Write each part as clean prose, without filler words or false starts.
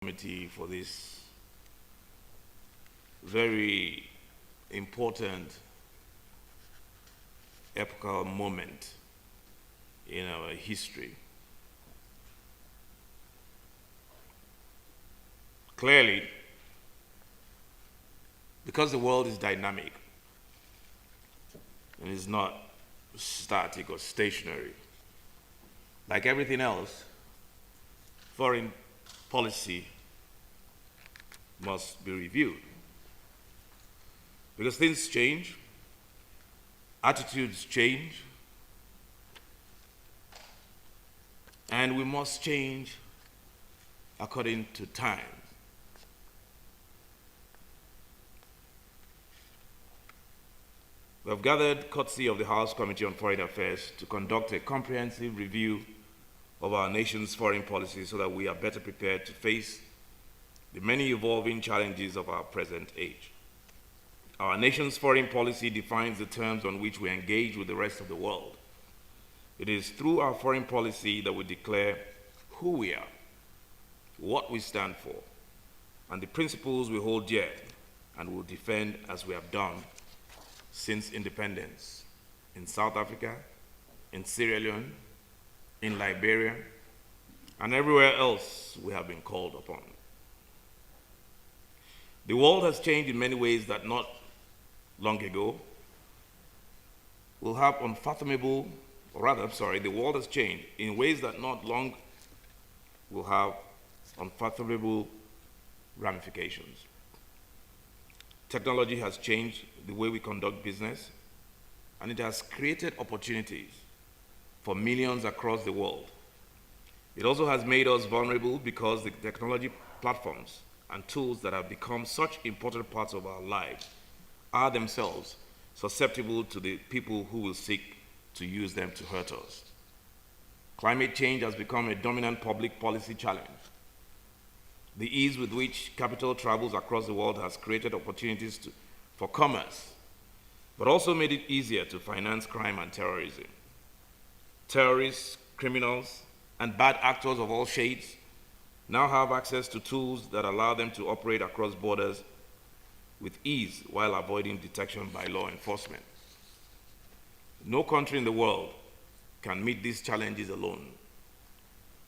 Committee for this very important epochal moment in our history. Clearly, because the world is dynamic and is not static or stationary, like everything else, foreign policy must be reviewed. Because things change, attitudes change, and we must change according to time. We have gathered courtesy of the House Committee on Foreign Affairs to conduct a comprehensive review of our nation's foreign policy so that we are better prepared to face the many evolving challenges of our present age. Our nation's foreign policy defines the terms on which we engage with the rest of the world. It is through our foreign policy that we declare who we are, what we stand for, and the principles we hold dear and will defend as we have done since independence in South Africa, in Sierra Leone, in Liberia, and everywhere else we have been called upon. The world has changed in many ways that not long ago will have the world has changed in ways that not long will have unfathomable ramifications. Technology has changed the way we conduct business, and it has created opportunities for millions across the world. It also has made us vulnerable because the technology platforms and tools that have become such important parts of our lives are themselves susceptible to the people who will seek to use them to hurt us. Climate change has become a dominant public policy challenge. The ease with which capital travels across the world has created opportunities for commerce, but also made it easier to finance crime and terrorism. Terrorists, criminals, and bad actors of all shades now have access to tools that allow them to operate across borders with ease while avoiding detection by law enforcement. No country in the world can meet these challenges alone.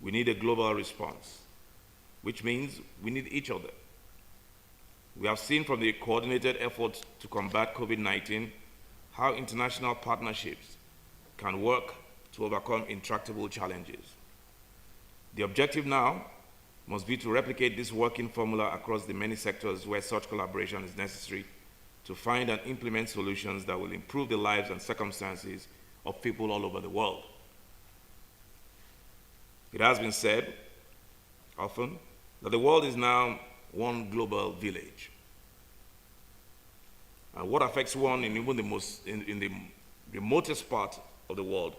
We need a global response, which means we need each other. We have seen from the coordinated efforts to combat COVID-19 how international partnerships can work to overcome intractable challenges. The objective now must be to replicate this working formula across the many sectors where such collaboration is necessary to find and implement solutions that will improve the lives and circumstances of people all over the world. It has been said often that the world is now one global village. And what affects one in even the remotest part of the world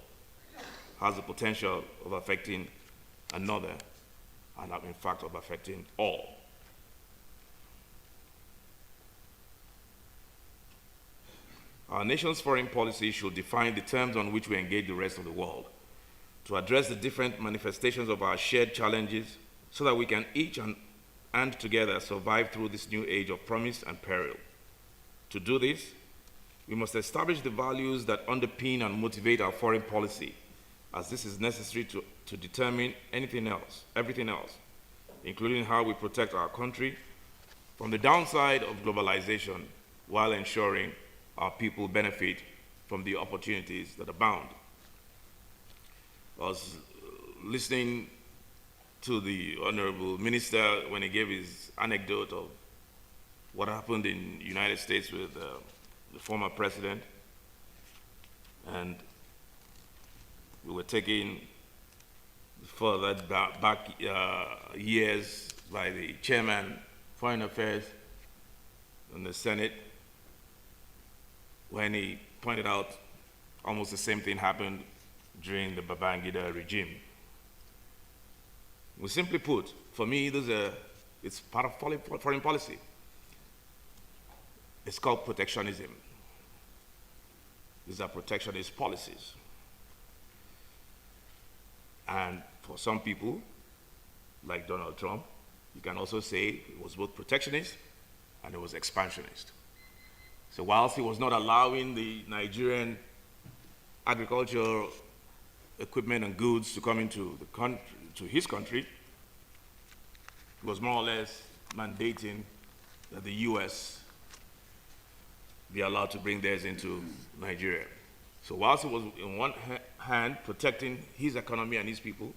has the potential of affecting another, and in fact of affecting all. Our nation's foreign policy should define the terms on which we engage the rest of the world to address the different manifestations of our shared challenges so that we can each and together survive through this new age of promise and peril. To do this, we must establish the values that underpin and motivate our foreign policy, as this is necessary to determine everything else, including how we protect our country from the downside of globalization while ensuring our people benefit from the opportunities that abound. I was listening to the Honorable Minister when he gave his anecdote of what happened in the United States with the former president, and we were taken further back years by the chairman, Foreign Affairs in the Senate, when he pointed out almost the same thing happened during the Babangida regime. We simply put, for me, it's part of foreign policy. It's called protectionism. These are protectionist policies. And for some people, like Donald Trump, You can also say it was both protectionist and it was expansionist. So whilst he was not allowing the Nigerian agricultural equipment and goods to come into the country, to his country, he was more or less mandating that the US be allowed to bring theirs into Nigeria. So whilst he was in one hand protecting his economy and his people,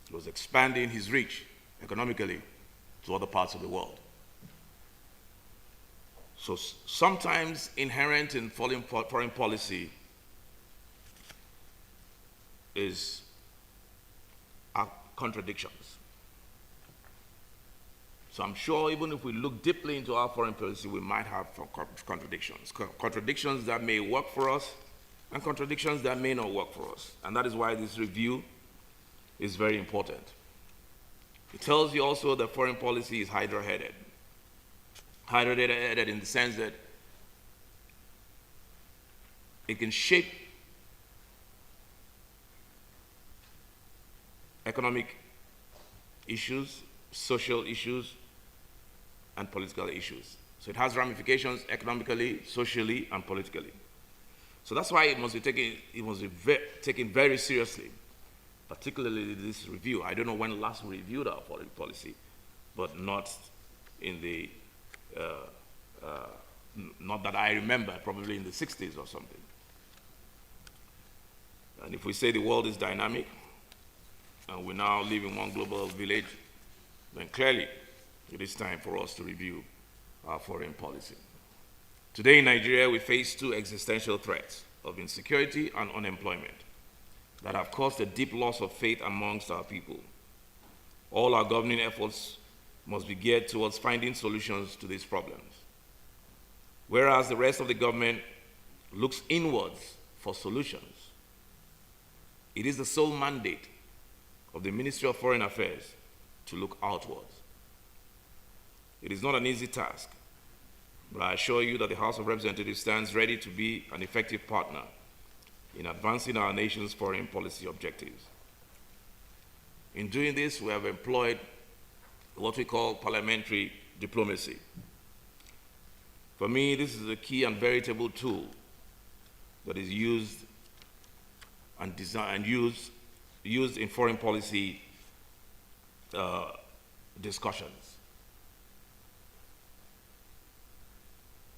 he was expanding his reach economically to other parts of the world. So sometimes inherent in foreign policy is contradictions. So I'm sure even if we look deeply into our foreign policy, we might have contradictions. Contradictions that may work for us and contradictions that may not work for us. And that is why this review is very important. It tells you also that foreign policy is hydra-headed. Hydra-headed in the sense that it can shape economic issues, social issues, and political issues. So it has ramifications economically, socially, and politically. So that's why it must be taken very seriously, particularly this review. I don't know when last we reviewed our foreign policy, but not in the, not that I remember, probably in the 60s or something. And if we say the world is dynamic, and we now live in one global village, then clearly it is time for us to review our foreign policy. Today in Nigeria, we face two existential threats of insecurity and unemployment that have caused a deep loss of faith amongst our people. All our governing efforts must be geared towards finding solutions to these problems. Whereas the rest of the government looks inwards for solutions, it is the sole mandate of the Ministry of Foreign Affairs to look outwards. It is not an easy task, but I assure you that the House of Representatives stands ready to be an effective partner in advancing our nation's foreign policy objectives. In doing this, we have employed what we call parliamentary diplomacy. For me, this is a key and veritable tool that is used and designed and used in foreign policy discussions.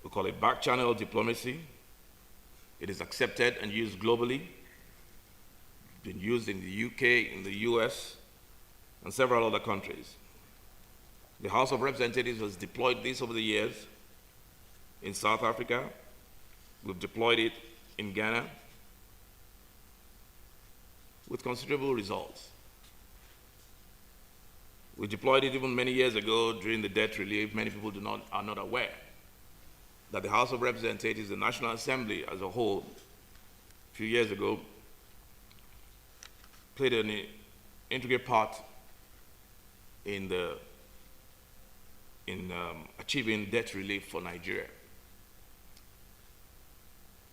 We call it back-channel diplomacy. It is accepted and used globally. It's been used in the UK, in the US, and several other countries. The House of Representatives has deployed this over the years in South Africa. We've deployed it in Ghana with considerable results. We deployed it even many years ago during the debt relief. Many people are not aware that the House of Representatives, the National Assembly as a whole, a few years ago, played an integral part in achieving debt relief for Nigeria.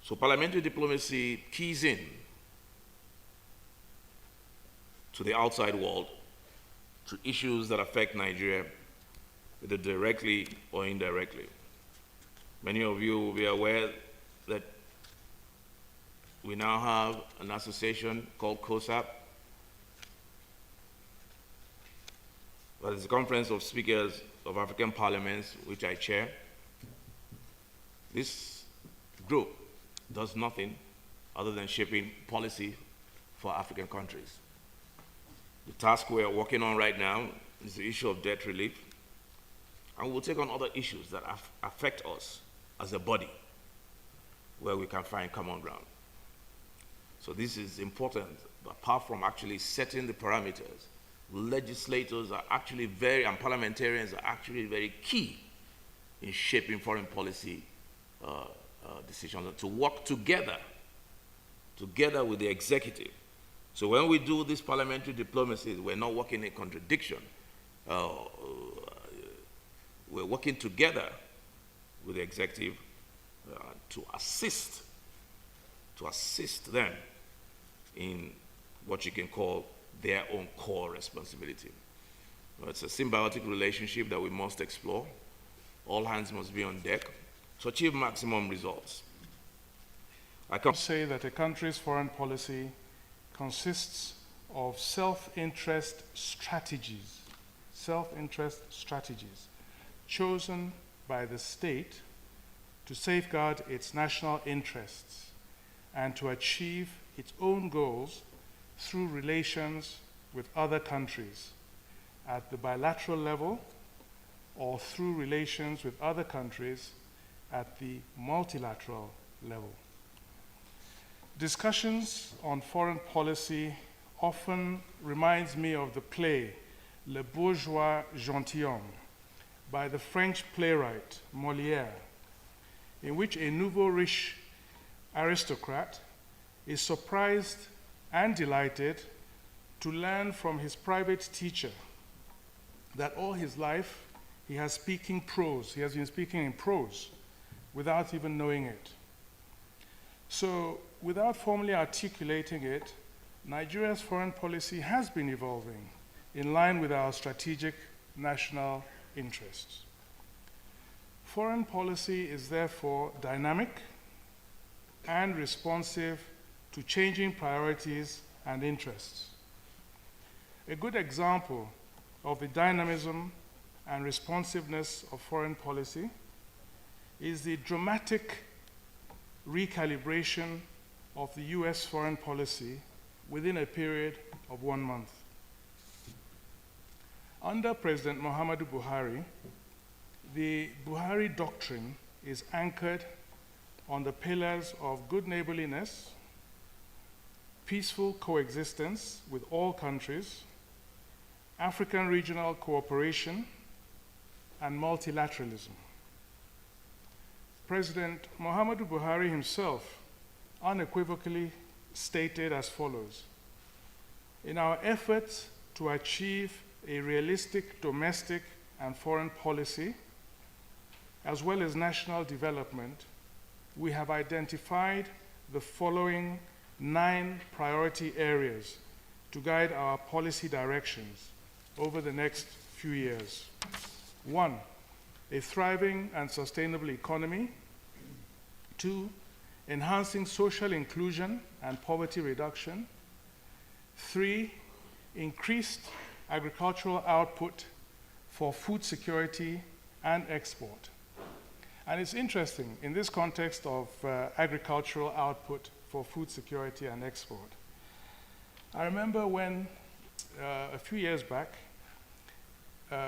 So parliamentary diplomacy keys in to the outside world, to issues that affect Nigeria, either directly or indirectly. Many of you will be aware that we now have an association called COSAP, that is the Conference of Speakers of African Parliaments, which I chair. This group does nothing other than shaping policy for African countries. The task we are working on right now is the issue of debt relief, and we'll take on other issues that affect us as a body, where we can find common ground. So this is important. Apart from actually setting the parameters, legislators are actually and parliamentarians are actually very key in shaping foreign policy decisions, to work together with the executive. So when we do this parliamentary diplomacy, we're not working in contradiction. We're working together with the executive to assist them in what you can call their own core responsibility. It's a symbiotic relationship that we must explore. All hands must be on deck to achieve maximum results. I can say that a country's foreign policy consists of self-interest strategies chosen by the state to safeguard its national interests and to achieve its own goals through relations with other countries at the bilateral level or through relations with other countries at the multilateral level. Discussions on foreign policy often reminds me of the play Le Bourgeois Gentilhomme by the French playwright Molière, in which a nouveau riche aristocrat is surprised and delighted to learn from his private teacher that all his life he has been speaking in prose without even knowing it. So, without formally articulating it, Nigeria's foreign policy has been evolving in line with our strategic national interests. Foreign policy is therefore dynamic and responsive to changing priorities and interests. A good example of the dynamism and responsiveness of foreign policy is the dramatic recalibration of the US foreign policy within a period of 1 month. Under President Muhammadu Buhari, the Buhari doctrine is anchored on the pillars of good neighborliness, peaceful coexistence with all countries, African regional cooperation, and multilateralism. President Muhammadu Buhari himself unequivocally stated as follows: "In our efforts to achieve a realistic domestic and foreign policy, as well as national development, we have identified the following 9 priority areas to guide our policy directions over the next few years. 1, a thriving and sustainable economy. 2, enhancing social inclusion and poverty reduction. 3, increased agricultural output for food security and export." And it's interesting, in this context of agricultural output for food security and export, I remember when, a few years back,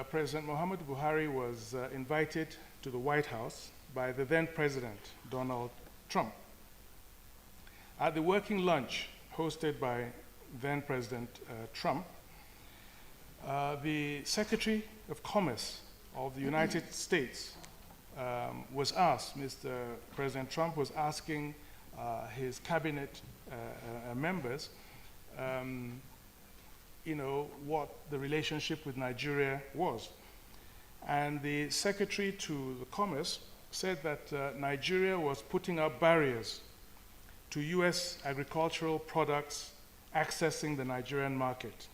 President Muhammadu Buhari was invited to the White House by the then President, Donald Trump. At the working lunch hosted by then President Trump, the Secretary of Commerce of the United States was asked, Mr. President Trump was asking his cabinet members, what the relationship with Nigeria was. And the Secretary to the Commerce said that Nigeria was putting up barriers to US agricultural products accessing the Nigerian market.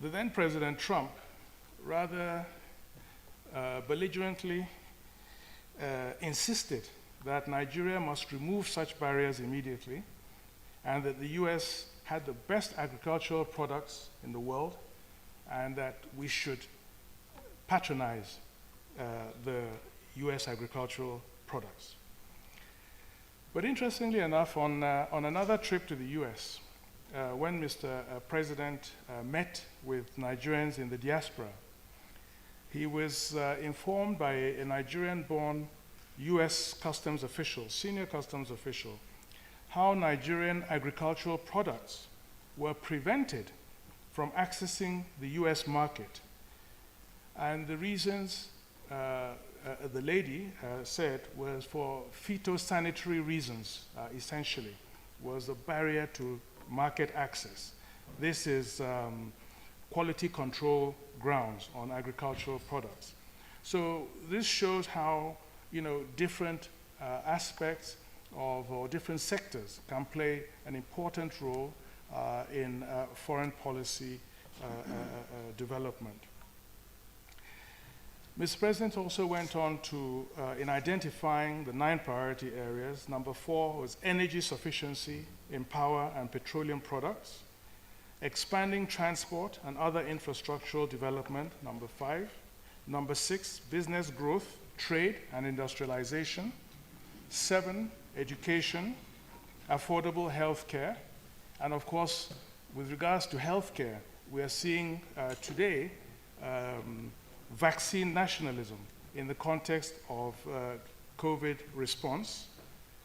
The then President Trump rather belligerently insisted that Nigeria must remove such barriers immediately, and that the US had the best agricultural products in the world, and that we should patronize the US agricultural products. But interestingly enough, on another trip to the US, when Mr. President met with Nigerians in the diaspora, he was informed by a Nigerian-born US customs official, senior customs official, how Nigerian agricultural products were prevented from accessing the US market. And the reasons the lady said was for phytosanitary reasons, essentially, was a barrier to market access. This is quality control grounds on agricultural products. So this shows how different aspects of or different sectors can play an important role in foreign policy development. Mr. President also went on to, in identifying the 9 priority areas, number 4 was energy sufficiency in power and petroleum products, expanding transport and other infrastructural development, number 5, number 6, business growth, trade and industrialization, 7, education, affordable health care, and of course, with regards to health care, we are seeing today vaccine nationalism in the context of COVID response.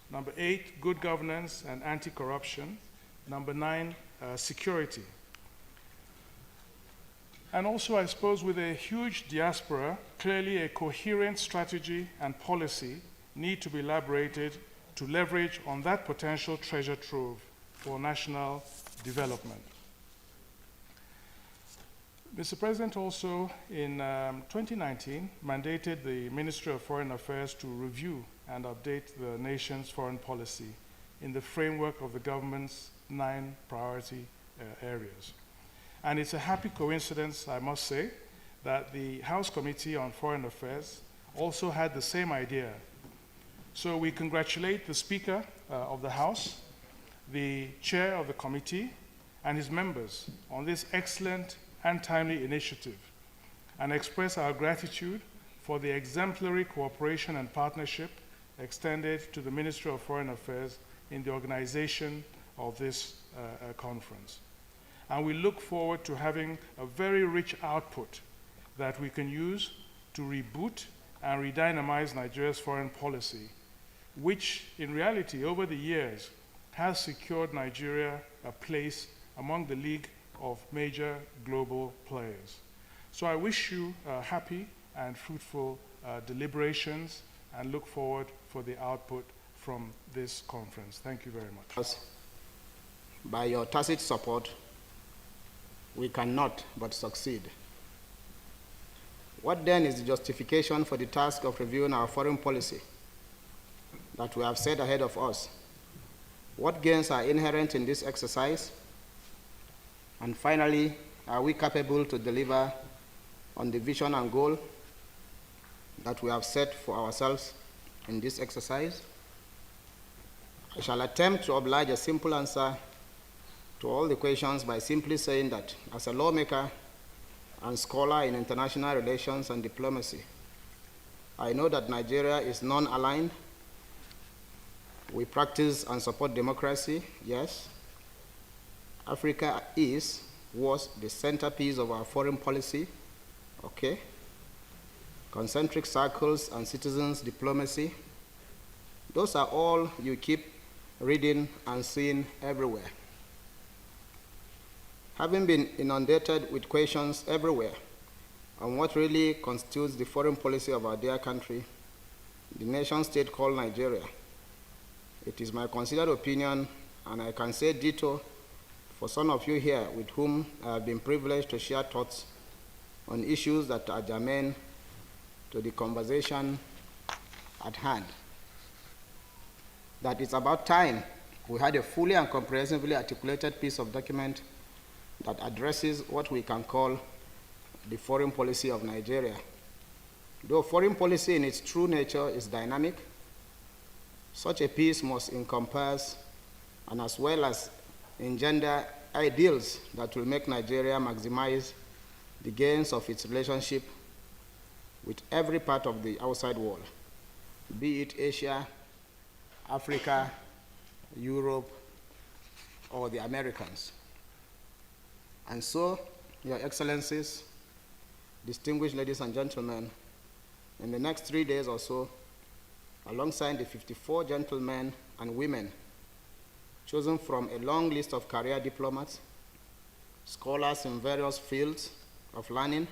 Number 8, good governance and anti-corruption. Number 9, security. And also, I suppose, with a huge diaspora, clearly a coherent strategy and policy need to be elaborated to leverage on that potential treasure trove for national development. Mr. President also, in 2019, mandated the Ministry of Foreign Affairs to review and update the nation's foreign policy in the framework of the government's 9 priority areas. And it's a happy coincidence, I must say, that the House Committee on Foreign Affairs also had the same idea. So we congratulate the Speaker of the House, the Chair of the Committee, and his members on this excellent and timely initiative, and express our gratitude for the exemplary cooperation and partnership extended to the Ministry of Foreign Affairs in the organization of this conference. And we look forward to having a very rich output that we can use to reboot and redynamize Nigeria's foreign policy, which in reality over the years has secured Nigeria a place among the league of major global players. So I wish you happy and fruitful deliberations and look forward for the output from this conference. Thank you very much. By your tacit support, we cannot but succeed. What then is the justification for the task of reviewing our foreign policy that we have set ahead of us? What gains are inherent in this exercise? And finally, are we capable to deliver on the vision and goal that we have set for ourselves in this exercise? I shall attempt to oblige a simple answer to all the questions by simply saying that as a lawmaker and scholar in international relations and diplomacy, I know that Nigeria is non-aligned. We practice and support democracy, yes. Africa was the centerpiece of our foreign policy, okay. Concentric circles and citizens diplomacy, those are all you keep reading and seeing everywhere. Having been inundated with questions everywhere on what really constitutes the foreign policy of our dear country, the nation state called Nigeria, it is my considered opinion, and I can say ditto for some of you here with whom I have been privileged to share thoughts on issues that are germane to the conversation at hand, that it's about time we had a fully and comprehensively articulated piece of document that addresses what we can call the foreign policy of Nigeria. Though foreign policy in its true nature is dynamic, such a piece must encompass and as well as engender ideals that will make Nigeria maximize the gains of its relationship with every part of the outside world, be it Asia, Africa, Europe, or the Americans. And so, Your Excellencies, distinguished ladies and gentlemen, in the next 3 days or so, alongside the 54 gentlemen and women chosen from a long list of career diplomats, scholars in various fields of learning,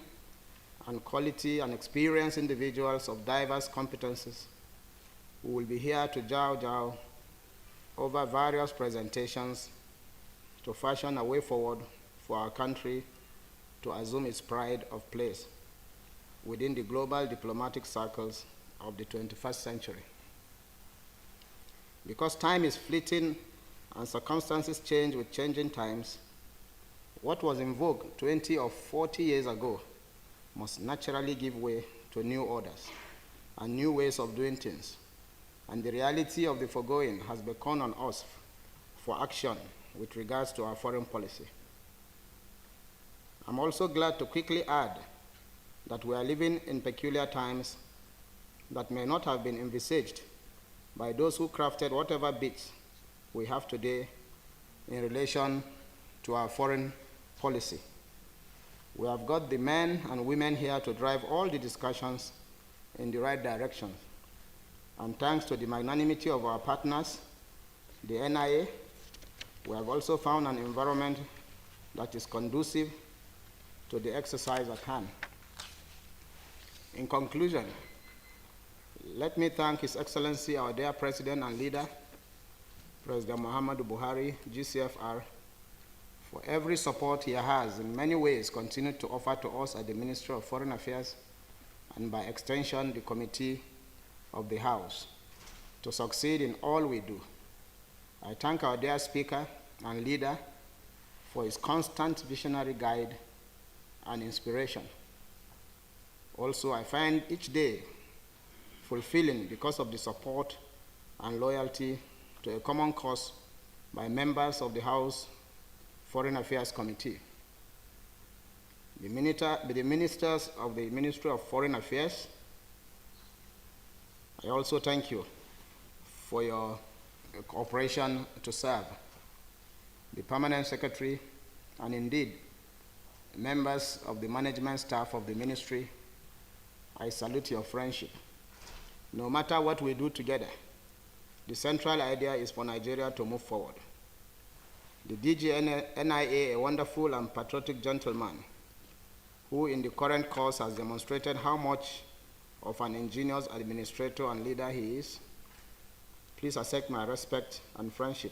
and quality and experienced individuals of diverse competencies, who will be here to jow over various presentations to fashion a way forward for our country to assume its pride of place within the global diplomatic circles of the 21st century. Because time is fleeting and circumstances change with changing times, what was in vogue 20 or 40 years ago must naturally give way to new orders and new ways of doing things. And the reality of the foregoing has beckoned on us for action with regards to our foreign policy. I'm also glad to quickly add that we are living in peculiar times that may not have been envisaged by those who crafted whatever bits we have today in relation to our foreign policy. We have got the men and women here to drive all the discussions in the right direction. And thanks to the magnanimity of our partners, the NIA, we have also found an environment that is conducive to the exercise at hand. In conclusion, let me thank His Excellency, our dear President and leader, President Muhammadu Buhari, GCFR, for every support he has in many ways continued to offer to us at the Ministry of Foreign Affairs and by extension the Committee of the House to succeed in all we do. I thank our dear Speaker and leader for his constant visionary guide and inspiration. Also, I find each day fulfilling because of the support and loyalty to a common cause by members of the House Foreign Affairs Committee. The ministers of the Ministry of Foreign Affairs, I also thank you for your cooperation to serve. The Permanent Secretary, and indeed, members of the management staff of the ministry, I salute your friendship. No matter what we do together, the central idea is for Nigeria to move forward. The DG-NIA, a wonderful and patriotic gentleman, who in the current course has demonstrated how much of an ingenious administrator and leader he is, please accept my respect and friendship.